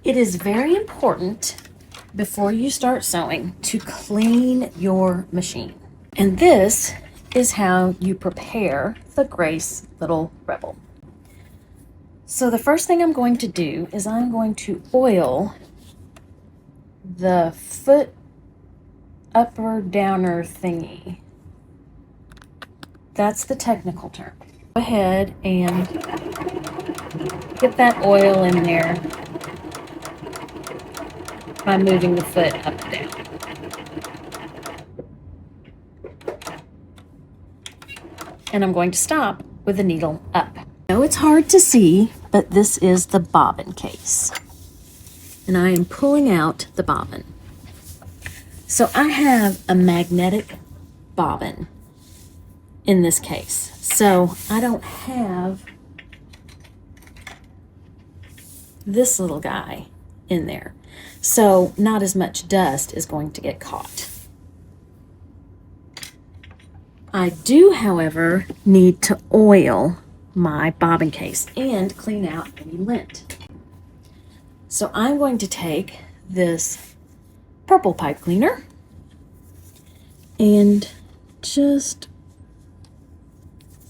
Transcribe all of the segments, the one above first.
It is very important before you start sewing to clean your machine. And this is how you prepare the Grace Little Rebel. So the first thing I'm going to do is I'm going to oil the foot upper downer thingy. That's the technical term. Go ahead and get that oil in there by moving the foot up and down. And I'm going to stop with the needle up. I know it's hard to see, but this is the bobbin case. And I am pulling out the bobbin. So I have a magnetic bobbin in this case. So I don't have this little guy in there. So not as much dust is going to get caught. I do, however, need to oil my bobbin case and clean out any lint. So I'm going to take this purple pipe cleaner and just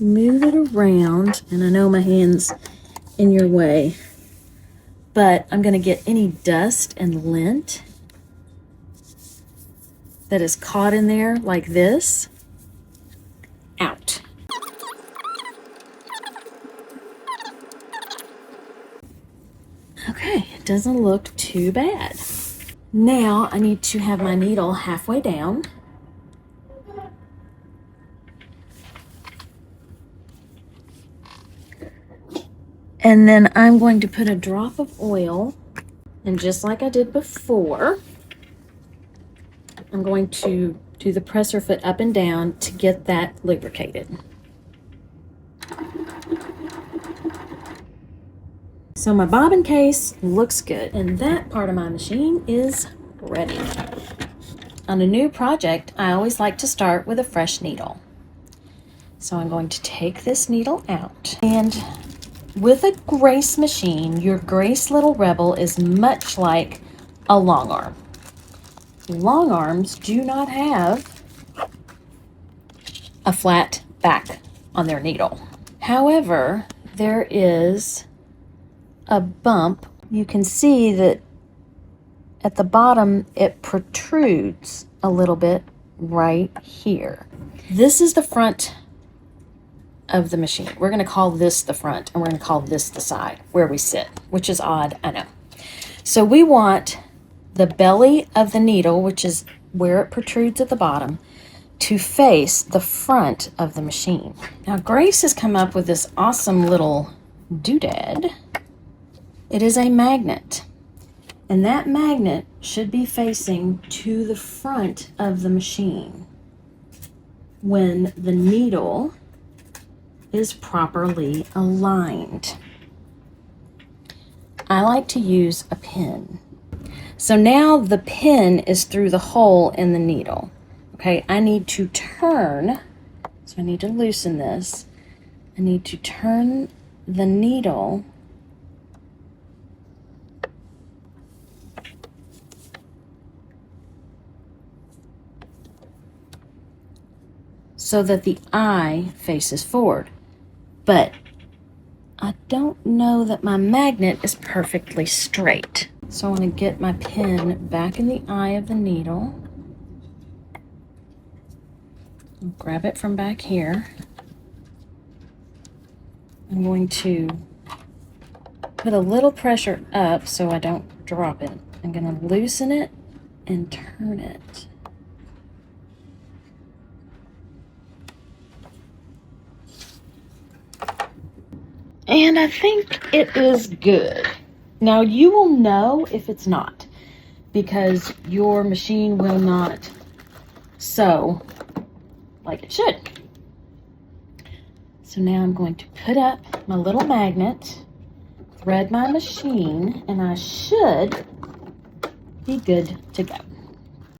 move it around. And I know my hand's in your way, but I'm going to get any dust and lint that is caught in there like this out. Okay, it doesn't look too bad. Now I need to have my needle halfway down. And then I'm going to put a drop of oil, and just like I did before, I'm going to do the presser foot up and down to get that lubricated. So my bobbin case looks good, and that part of my machine is ready. On a new project, I always like to start with a fresh needle. So I'm going to take this needle out, and with a Grace machine, your Grace Little Rebel is much like a long arm. Long arms do not have a flat back on their needle. However, there is a bump. You can see that at the bottom it protrudes a little bit right here. This is the front of the machine. We're going to call this the front, and we're going to call this the side where we sit, which is odd, I know. So we want the belly of the needle, which is where it protrudes at the bottom, to face the front of the machine. Now Grace has come up with this awesome little doodad. It is a magnet, and that magnet should be facing to the front of the machine when the needle is properly aligned. I like to use a pin. So now the pin is through the hole in the needle. Okay, I need to turn, so I need to loosen this. I need to turn the needle so that the eye faces forward. But I don't know that my magnet is perfectly straight. So I want to get my pin back in the eye of the needle. I'll grab it from back here. I'm going to put a little pressure up so I don't drop it. I'm going to loosen it and turn it. And I think it is good. Now you will know if it's not, because your machine will not sew like it should. So now I'm going to put up my little magnet, thread my machine, and I should be good to go.